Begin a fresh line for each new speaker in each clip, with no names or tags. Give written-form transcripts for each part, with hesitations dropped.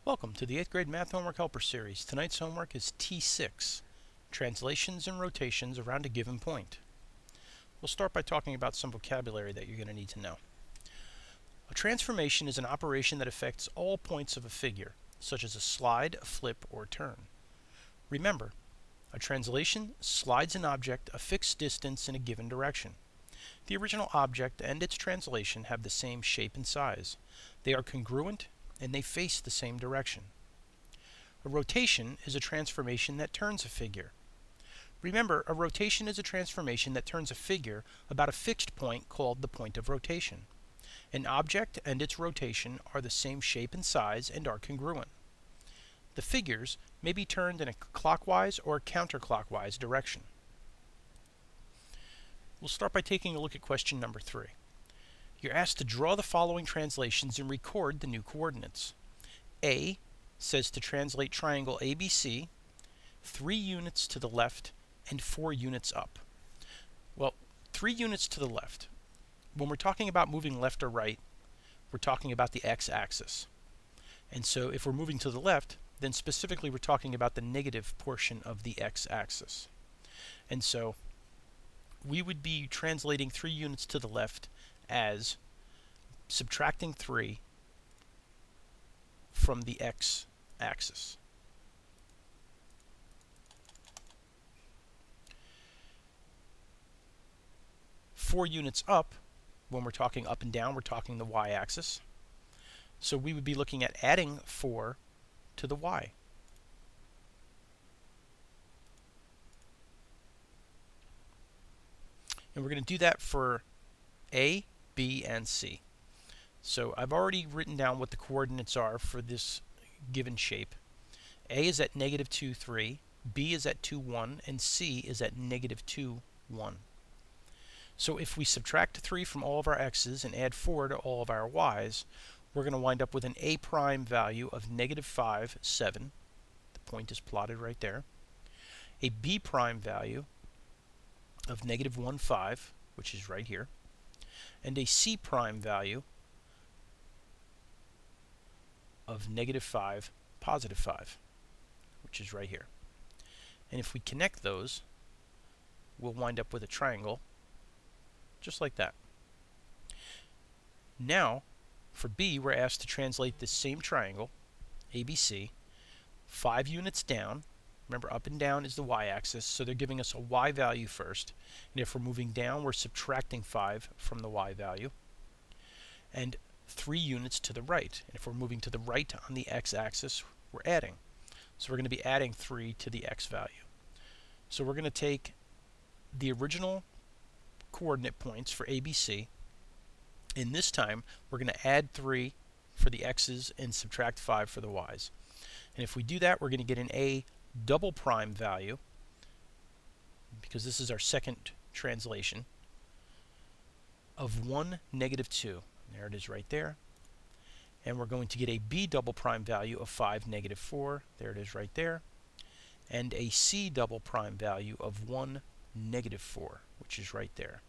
Welcome to the 8th grade Math Homework Helper Series. Tonight's homework is T-6, Translations and Rotations Around a Given Point. We'll start by talking about some vocabulary that you're going to need to know. A transformation is an operation that affects all points of a figure, such as a slide, a flip, or turn. Remember, a translation slides an object a fixed distance in a given direction. The original object and its translation have the same shape and size. They are congruent and they face the same direction. A rotation is a transformation that turns a figure. Remember, a rotation is a transformation that turns a figure about a fixed point called the point of rotation. An object and its rotation are the same shape and size and are congruent. The figures may be turned in a clockwise or counterclockwise direction. We'll start by taking a look at question number 3. You're asked to draw the following translations and record the new coordinates. A says to translate triangle ABC 3 units to the left and 4 units up. Well, 3 units to the left. When we're talking about moving left or right, we're talking about the x-axis. And so if we're moving to the left, then specifically we're talking about the negative portion of the x-axis. And so we would be translating 3 units to the left as subtracting 3 from the x-axis. Four units up, when we're talking up and down, we're talking the y-axis. So we would be looking at adding 4 to the y. And we're going to do that for A, B, and C. So I've already written down what the coordinates are for this given shape. A is at -2, 3, B is at 2, 1, and C is at -2, 1. So if we subtract 3 from all of our x's and add 4 to all of our y's, we're going to wind up with an A prime value of -5, 7. The point is plotted right there. A B prime value of -1, 5, which is right here. And a C prime value of -5, +5, which is right here. And if we connect those, we'll wind up with a triangle just like that. Now, for B, we're asked to translate this same triangle, ABC, 5 units down. Remember, up and down is the y-axis, so they're giving us a y value first. And if we're moving down, we're subtracting 5 from the y value. And 3 units to the right. And if we're moving to the right on the x-axis, we're adding. So we're going to be adding 3 to the x value. So we're going to take the original coordinate points for ABC, and this time we're going to add 3 for the x's and subtract 5 for the y's. And if we do that, we're going to get an A double prime value, because this is our second translation, of 1, -2. There it is right there. And we're going to get a B double prime value of 5, -4. There it is right there. And a C double prime value of 1, -4, which is right there.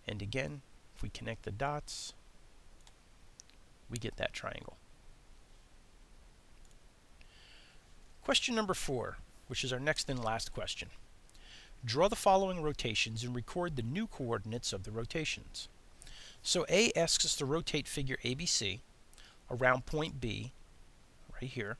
And again, if we connect the dots, we get that triangle. Question number 4, which is our next and last question. Draw the following rotations and record the new coordinates of the rotations. So A asks us to rotate figure ABC around point B, right here,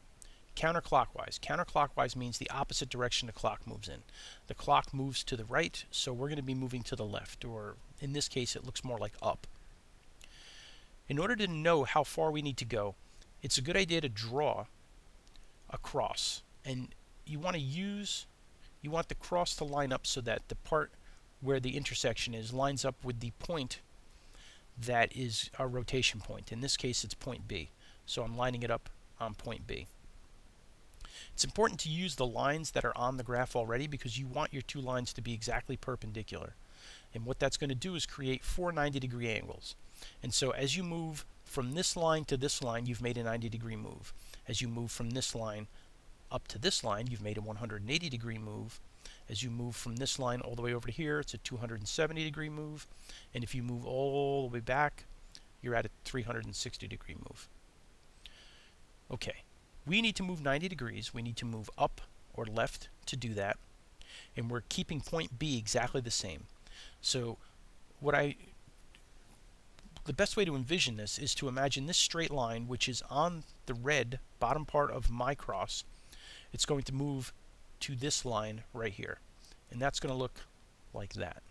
counterclockwise. Counterclockwise means the opposite direction the clock moves in. The clock moves to the right, so we're going to be moving to the left, or in this case it looks more like up. In order to know how far we need to go, it's a good idea to draw a cross. And you want the cross to line up so that the part where the intersection is lines up with the point that is our rotation point. In this case it's point B. So I'm lining it up on point B. It's important to use the lines that are on the graph already, because you want your two lines to be exactly perpendicular. And what that's going to do is create 4 90-degree angles. And so as you move from this line to this line, you've made a 90-degree move. As you move from this line up to this line, you've made a 180-degree move. As you move from this line all the way over to here, it's a 270-degree move. And if you move all the way back, you're at a 360-degree move. Okay, We need to move 90 degrees. We need to move up or left to do that. And we're keeping point B exactly the same. So the best way to envision this is to imagine this straight line, which is on the red bottom part of my cross. It's going to move to this line right here. And that's going to look like that.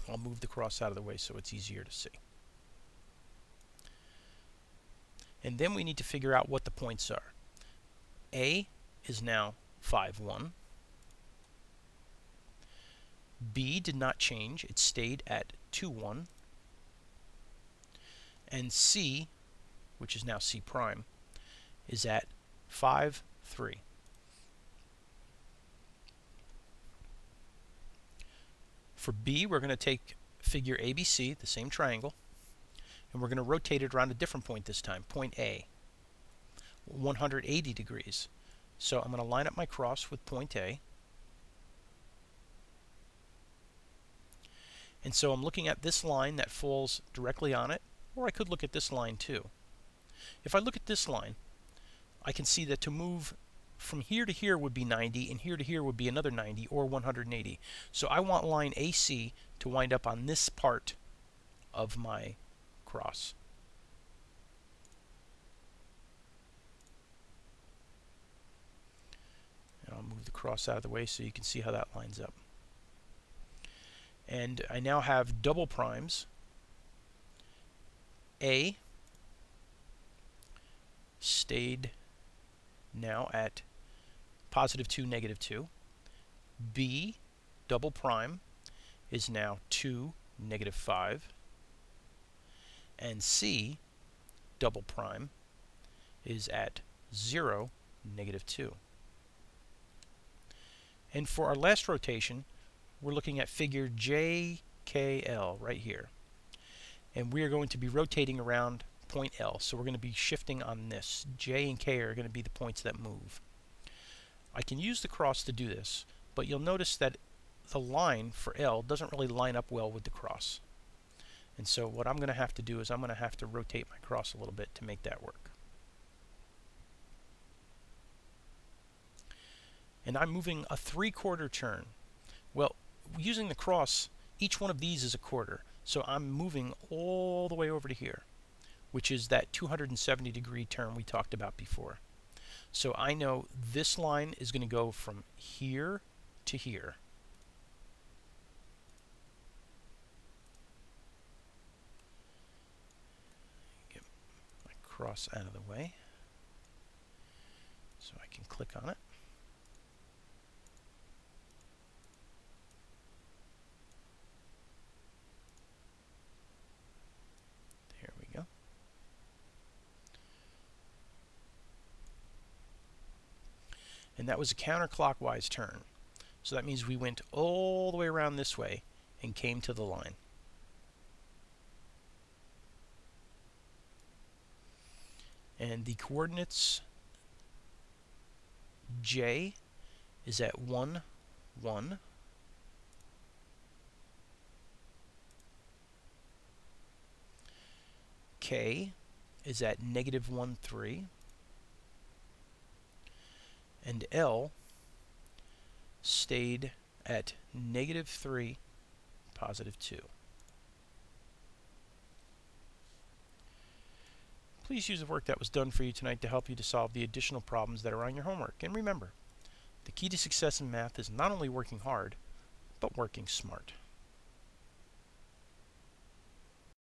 I'll move the cross out of the way so it's easier to see. And then we need to figure out what the points are. A is now 5, 1. B did not change. It stayed at 2, 1. And C, which is now C prime, is at 5, 3. For B, we're going to take figure ABC, the same triangle, and we're going to rotate it around a different point this time, point A, 180 degrees. So I'm going to line up my cross with point A. And so I'm looking at this line that falls directly on it, or I could look at this line too. If I look at this line, I can see that to move from here to here would be 90, and here to here would be another 90, or 180. So I want line AC to wind up on this part of my cross. And I'll move the cross out of the way so you can see how that lines up. And I now have double primes. A stayed now at positive 2, negative 2. B, double prime, is now 2, negative 5. And C, double prime, is at 0, negative 2. And for our last rotation, we're looking at figure JKL right here. And we are going to be rotating around point L. So we're going to be shifting on this. J and K are going to be the points that move. I can use the cross to do this, but you'll notice that the line for L doesn't really line up well with the cross. And so what I'm going to have to do is I'm going to have to rotate my cross a little bit to make that work. And I'm moving a 3/4 turn. Well, using the cross, each one of these is a quarter. So I'm moving all the way over to here, which is that 270 degree turn we talked about before. So I know this line is going to go from here to here. Get my cross out of the way so I can click on it. There we go. And that was a counterclockwise turn. So that means we went all the way around this way and came to the line. And the coordinates J is at 1, 1. K is at negative 1, 3. And L stayed at negative 3, positive 2. Please use the work that was done for you tonight to help you to solve the additional problems that are on your homework. And remember, the key to success in math is not only working hard, but working smart.